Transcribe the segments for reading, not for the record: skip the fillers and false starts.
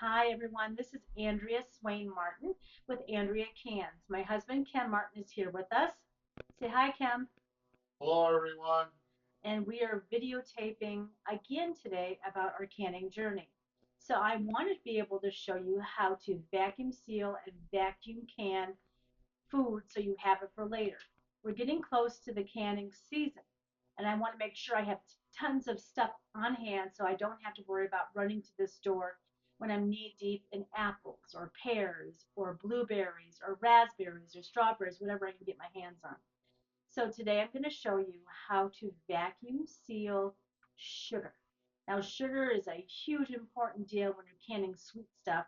Hi, everyone. This is Andrea Swain Martin with Andrea Cans. My husband, Ken Martin, is here with us. Say hi, Ken. Hello, everyone. And we are videotaping again today about our canning journey. So I wanted to be able to show you how to vacuum seal and vacuum can food so you have it for later. We're getting close to the canning season, and I want to make sure I have tons of stuff on hand so I don't have to worry about running to the store when I'm knee deep in apples or pears or blueberries or raspberries or strawberries, whatever I can get my hands on. So today I'm going to show you how to vacuum seal sugar. Now, sugar is a huge important deal when you're canning sweet stuff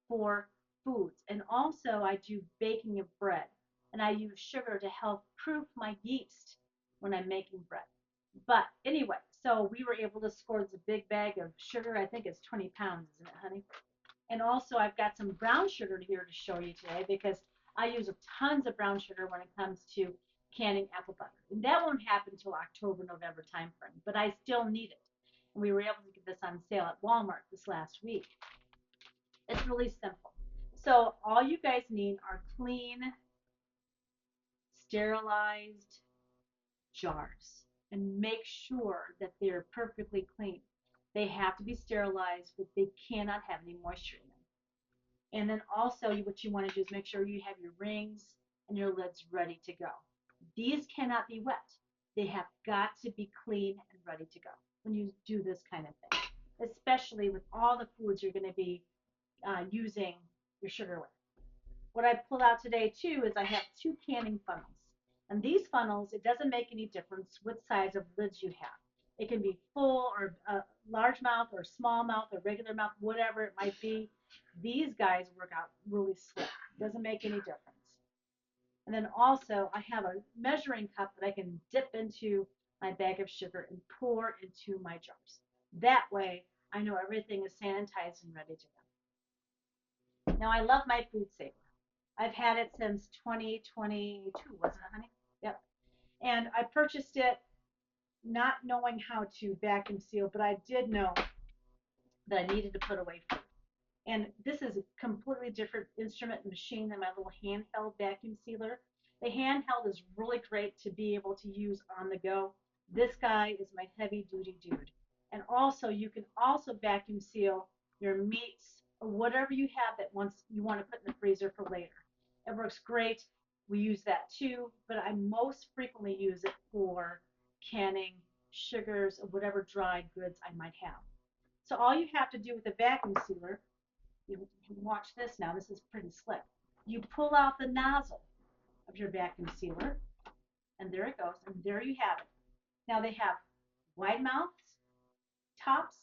for foods. And also, I do baking of bread, and I use sugar to help proof my yeast when I'm making bread. But anyway, so we were able to score this big bag of sugar. I think it's 20 pounds, isn't it, honey? And also, I've got some brown sugar here to show you today because I use tons of brown sugar when it comes to canning apple butter. And that won't happen until October, November timeframe, but I still need it. And we were able to get this on sale at Walmart this last week. It's really simple. So all you guys need are clean, sterilized jars. And make sure that they're perfectly clean. They have to be sterilized, but they cannot have any moisture in them. And then also what you want to do is make sure you have your rings and your lids ready to go. These cannot be wet. They have got to be clean and ready to go when you do this kind of thing, especially with all the foods you're going to be using your sugar with. What I pulled out today too is I have two canning funnels. And these funnels, it doesn't make any difference what size of lids you have. It can be full or large mouth or small mouth or regular mouth, whatever it might be. These guys work out really slick. Doesn't make any difference. And then also I have a measuring cup that I can dip into my bag of sugar and pour into my jars. That way I know everything is sanitized and ready to go. Now I love my food saver. I've had it since 2022, wasn't it, honey? Yep. And I purchased it not knowing how to vacuum seal, but I did know that I needed to put away food. And this is a completely different instrument and machine than my little handheld vacuum sealer. The handheld is really great to be able to use on the go. This guy is my heavy duty dude. And also, you can also vacuum seal your meats or whatever you have that once you want to put in the freezer for later. It works great. We use that too, but I most frequently use it for canning sugars or whatever dried goods I might have. So all you have to do with the vacuum sealer, you watch this now, this is pretty slick. You pull out the nozzle of your vacuum sealer, and there it goes, and there you have it. Now they have wide mouth tops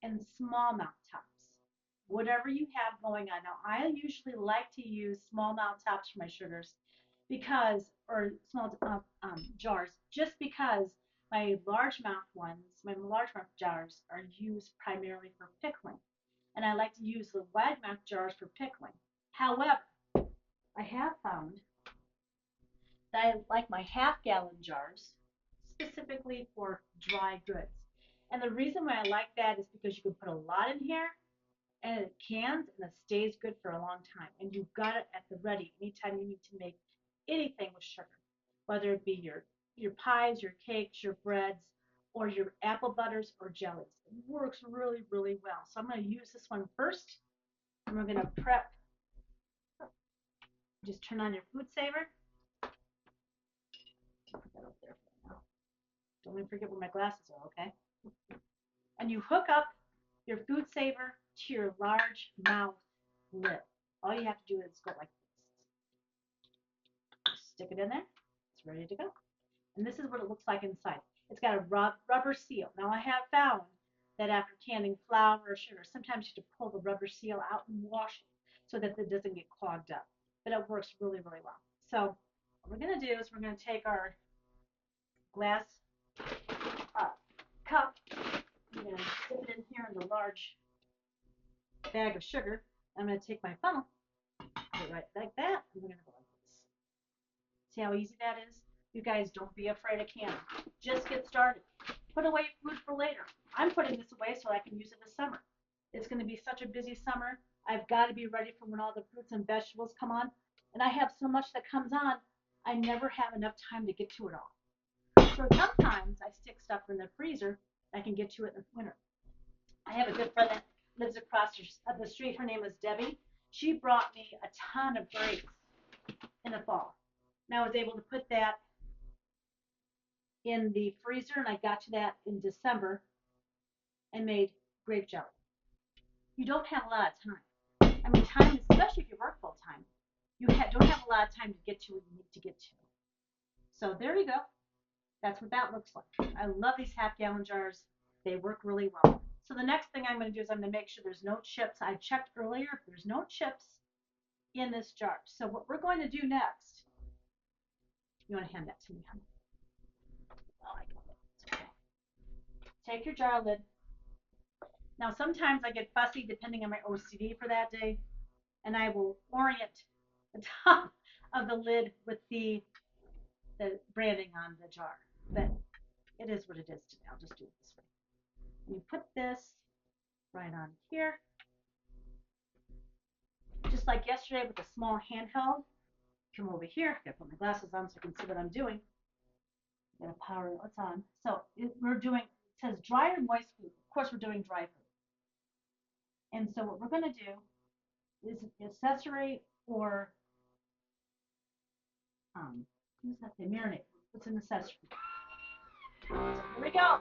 and small mouth tops. Whatever you have going on. Now I usually like to use small mouth tops for my sugars because, or small jars, just because my large mouth jars are used primarily for pickling. And I like to use the wide mouth jars for pickling. However, I have found that I like my half-gallon jars specifically for dry goods. And the reason why I like that is because you can put a lot in here and it cans and it stays good for a long time. And you've got it at the ready anytime you need to make anything with sugar, whether it be your pies, your cakes, your breads, or your apple butters or jellies. It works really, really well. So I'm going to use this one first, and we're going to prep. Just turn on your food saver. Put that up there for now. Don't let me forget where my glasses are, okay? And you hook up your food saver to your large mouth lid. All you have to do is go like this. Stick it in there. It's ready to go. And this is what it looks like inside. It's got a rubber seal. Now I have found that after canning flour or sugar, sometimes you have to pull the rubber seal out and wash it so that it doesn't get clogged up. But it works really, really well. So what we're going to do is we're going to take our glass uh, cup. We're going to dip it in here in the large bag of sugar. I'm going to take my funnel, put it right like that, and we're going to go like this. See how easy that is? You guys don't be afraid of canning. Just get started. Put away food for later. I'm putting this away so I can use it this summer. It's going to be such a busy summer. I've got to be ready for when all the fruits and vegetables come on. And I have so much that comes on, I never have enough time to get to it all. So sometimes I stick stuff in the freezer. I can get to it in the winter. I have a good friend that lives across the street. Her name is Debbie. She brought me a ton of grapes in the fall. And I was able to put that in the freezer, and I got to that in December and made grape jelly. You don't have a lot of time. I mean, time, especially if you work full time, don't have a lot of time to get to what you need to get to. So there you go. That's what that looks like. I love these half-gallon jars. They work really well. So the next thing I'm going to do is I'm going to make sure there's no chips. I checked earlier if there's no chips in this jar. So what we're going to do next, you want to hand that to me, honey? Oh, I got it. It's okay. Take your jar lid. Now sometimes I get fussy depending on my OCD for that day, and I will orient the top of the lid with the branding on the jar. But it is what it is today. I'll just do it this way. And you put this right on here, just like yesterday with the small handheld. Come over here. I gotta put my glasses on so I can see what I'm doing. Gotta power it. What's on? So we're doing. It says dry or moist food. Of course, we're doing dry food. And so what we're gonna do is accessory or who's that? The marinade. What's an accessory? So here we go.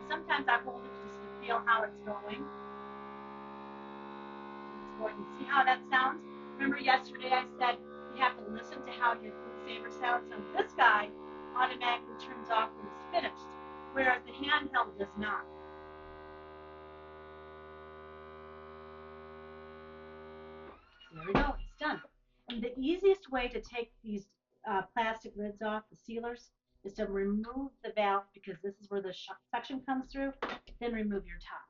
Sometimes I hold it just to feel how it's going. It's going. See how that sounds? Remember yesterday I said you have to listen to how your food saver sounds. So this guy automatically turns off when it's finished, whereas the handheld does not. So there we go. It's done. And the easiest way to take these plastic lids off, the sealers, is to remove the valve because this is where the suction comes through. Then remove your top.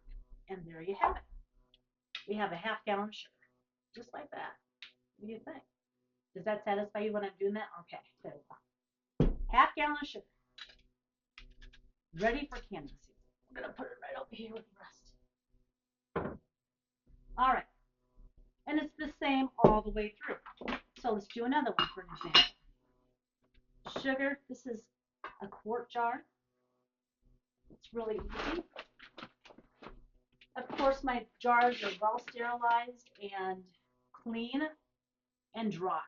And there you have it. We have a half-gallon of sugar, just like that. What do you think? Does that satisfy you when I'm doing that? Okay, there we go. Half-gallon of sugar, ready for canning season. I'm gonna put it right over here with the rest. All right, and it's the same all the way through. So let's do another one for an example. Sugar, this is a quart jar. It's really easy. Of course, my jars are well sterilized and clean and dry.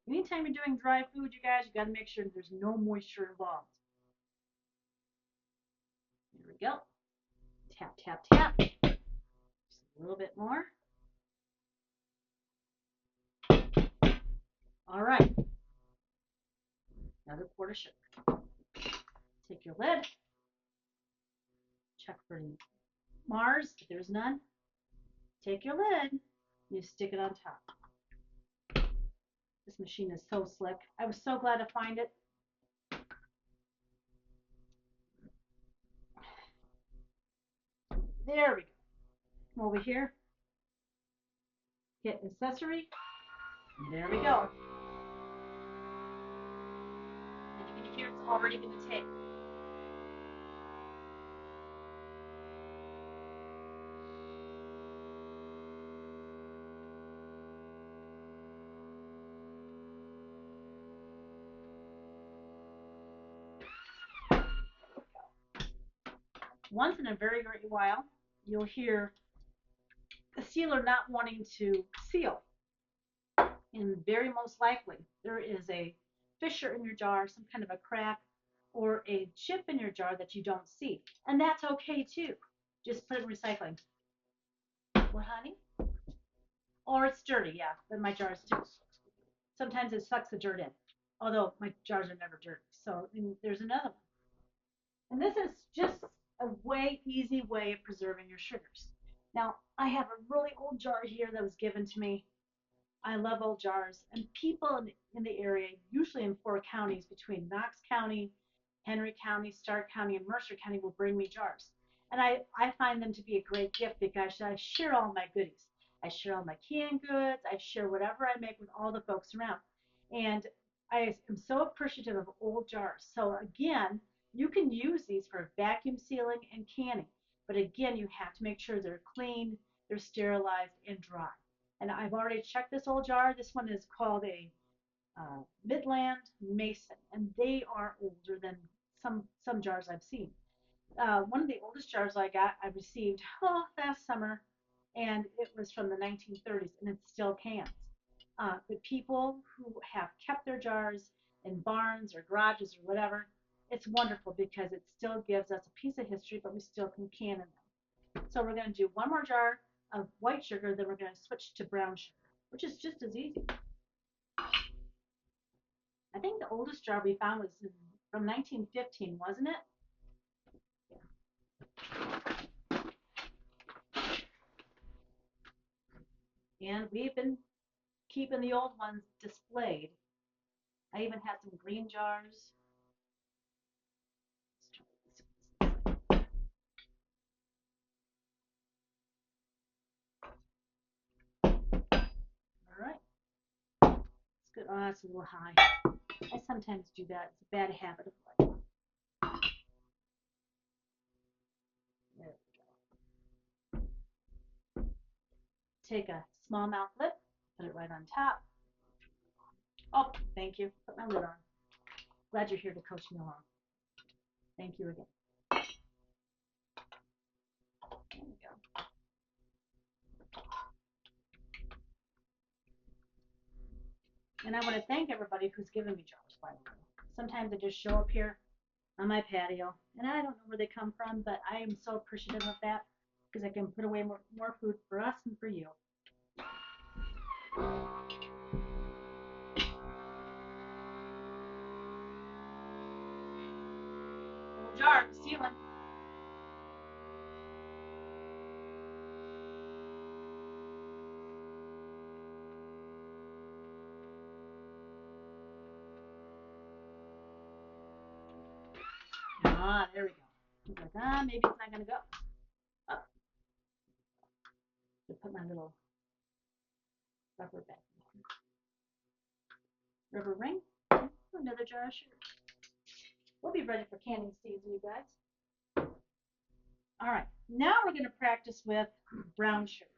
Anytime you're doing dry food, you guys, you got to make sure there's no moisture involved. There we go. Tap, tap, tap. Just a little bit more. All right. Another quart of sugar. Take your lid. Check for any Mars. If there's none, take your lid. And you stick it on top. This machine is so slick. I was so glad to find it. There we go. Come over here. Hit accessory. And there we go. And you can hear it's already going to take. Once in a very great while, you'll hear the sealer not wanting to seal. And very most likely, there is a fissure in your jar, some kind of a crack, or a chip in your jar that you don't see. And that's okay too. Just put it in recycling. What, honey? Or it's dirty, yeah, but my jars too. Sometimes it sucks the dirt in, although my jars are never dirty. So there's another one. And this is just a easy way of preserving your sugars. Now, I have a really old jar here that was given to me. I love old jars. And people in the area, usually in 4 counties between Knox County, Henry County, Stark County, and Mercer County, will bring me jars. And I find them to be a great gift because I share all my goodies. I share all my canned goods. I share whatever I make with all the folks around. And I am so appreciative of old jars. So again, you can use these for vacuum sealing and canning. But again, you have to make sure they're clean, they're sterilized, and dry. And I've already checked this old jar. This one is called a Midland Mason, and they are older than some jars I've seen. One of the oldest jars I received last summer, and it was from the 1930s, and it still cans. But people who have kept their jars in barns or garages or whatever, it's wonderful because it still gives us a piece of history, but we still can can in them. So we're going to do one more jar of white sugar, then we're going to switch to brown sugar, which is just as easy. I think the oldest jar we found was from 1915, wasn't it? And we've been keeping the old ones displayed. I even had some green jars. All right, it's good. Oh, it's a little high. I sometimes do that. It's a bad habit of mine. There we go. Take a small mouth lip, put it right on top. Oh, thank you. Put my lid on. Glad you're here to coach me along. Thank you again. There we go. And I want to thank everybody who's given me jars, by the way. Sometimes I just show up here on my patio, and I don't know where they come from, but I am so appreciative of that because I can put away more food for us and for you. Little jar, ceiling. Ah, there we go. I was like, maybe it's not gonna go. Oh, to put my little rubber back in there. Rubber ring. Another jar of sugar. We'll be ready for canning season, you guys. All right, now we're gonna practice with brown sugar.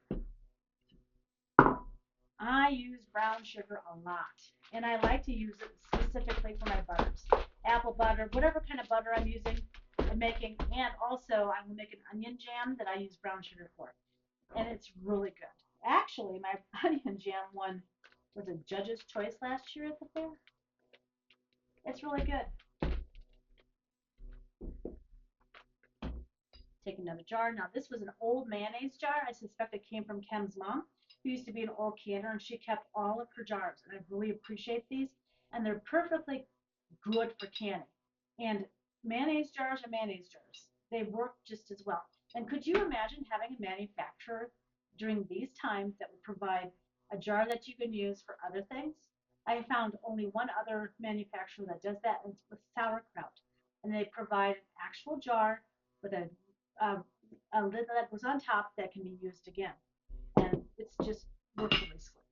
I use brown sugar a lot, and I like to use it specifically for my butters. Apple butter, whatever kind of butter I'm using and making, and also I will make an onion jam that I use brown sugar for, and it's really good. Actually, my onion jam won was a Judge's Choice last year at the fair. It's really good. Take another jar. Now this was an old mayonnaise jar. I suspect it came from Kim's mom, who used to be an old canner, and she kept all of her jars. And I really appreciate these, and they're perfectly good for canning. And mayonnaise jars are mayonnaise jars. They work just as well. And could you imagine having a manufacturer during these times that would provide a jar that you can use for other things? I found only one other manufacturer that does that, and it's with sauerkraut. And they provide an actual jar with a, a lid that goes on top that can be used again. And it's just works really slick.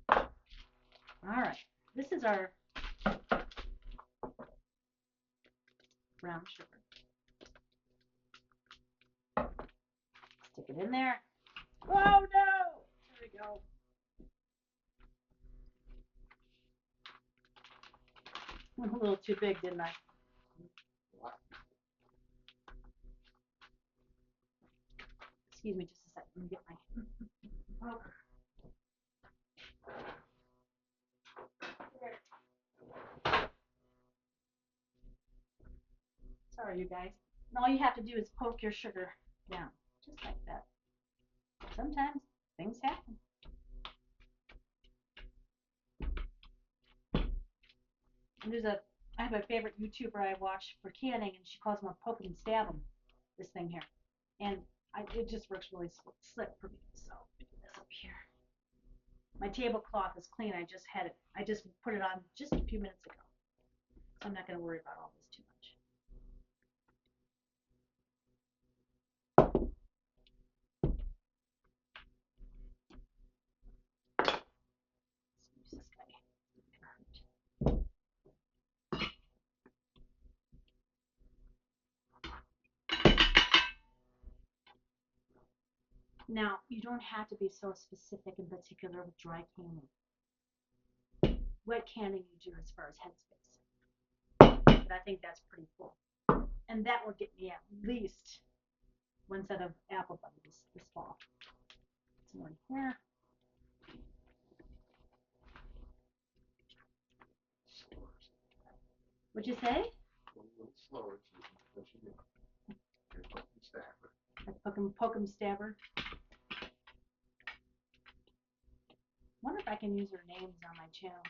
All right, this is our brown sugar. Stick it in there. Oh no! There we go. Went a little too big, didn't I? Excuse me just a second. Let me get my. Oh. Sorry, you guys. And all you have to do is poke your sugar down, just like that. Sometimes things happen. And I have a favorite YouTuber I watch for canning, and she calls them a poke and stab them. This thing here, and it just works really slick for me. So let me do this up here. My tablecloth is clean. I just put it on just a few minutes ago, so I'm not going to worry about all this too much. This guy. Now, you don't have to be so specific and particular with dry canning. Wet canning you do as far as headspace. But I think that's pretty cool. And that will get me at least one set of apple butter this fall. Some more here. What'd you say? A little slower, because you know, you're poking stabber. Poke 'em stabber. Wonder if I can use their names on my channel,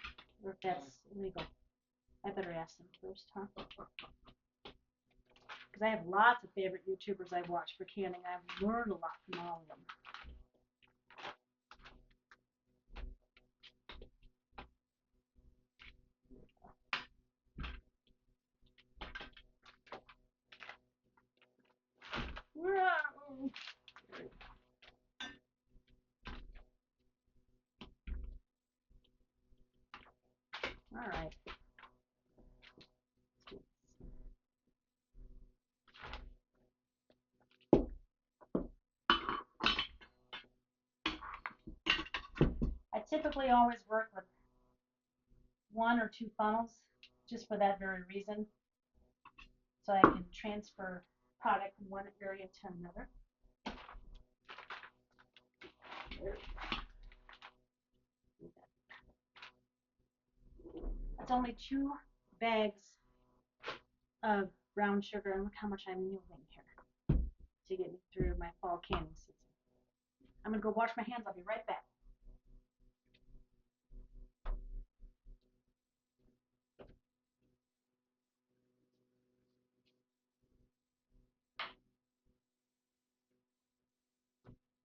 or if that's illegal. I better ask them first, huh? Because I have lots of favorite YouTubers I've watched for canning. I've learned a lot from all of them. Whoa. All right. I typically always work with one or two funnels just for that very reason, so I can transfer product from one area to another. That's only 2 bags of brown sugar, and look how much I'm using here to get me through my fall canning season. I'm going to go wash my hands. I'll be right back.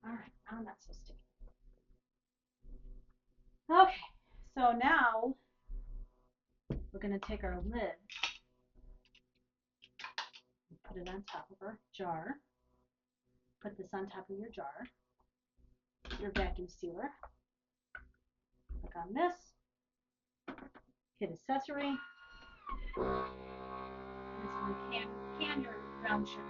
All right, now not so sticky. Okay, so now we're going to take our lid and put it on top of our jar. Put this on top of your jar, your vacuum sealer. Click on this, hit accessory. This one can your brown sugar.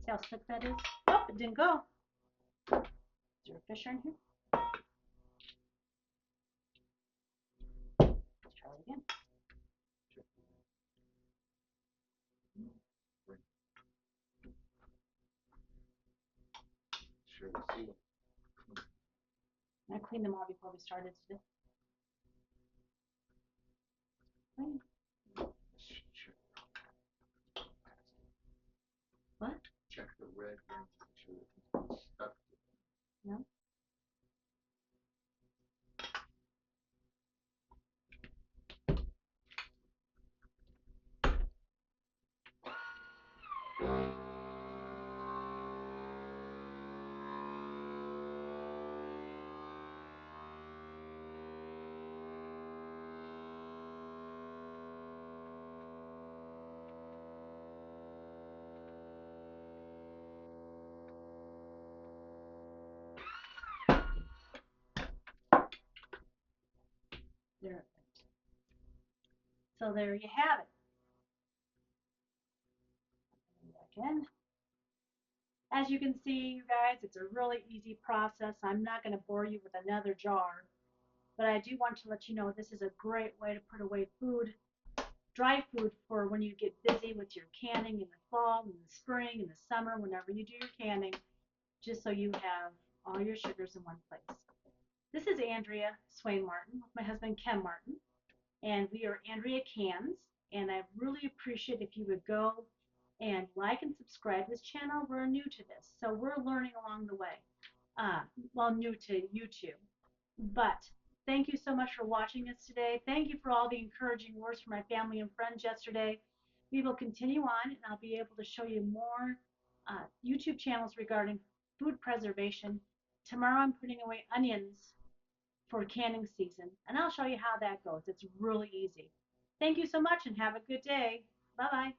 See how slick that is? Oh, it didn't go. Is there a fisher in here? Let's try it again. Sure, see. I cleaned them all before we started today. Clean. What? Check the red ones, make sure that it's stuck. No. There. So there you have it. Back in. As you can see, you guys, it's a really easy process. I'm not going to bore you with another jar, but I do want to let you know this is a great way to put away food, dry food, for when you get busy with your canning in the fall, in the spring, in the summer, whenever you do your canning, just so you have all your sugars in one place. This is Andrea Swain Martin with my husband Ken Martin, and we are Andrea Cans, and I really appreciate if you would go and like and subscribe to this channel. We're new to this, so we're learning along the way. Well, new to YouTube. But thank you so much for watching us today. Thank you for all the encouraging words from my family and friends yesterday. We will continue on, and I'll be able to show you more YouTube channels regarding food preservation. Tomorrow I'm putting away onions for canning season, and I'll show you how that goes. It's really easy. Thank you so much, and have a good day. Bye-bye.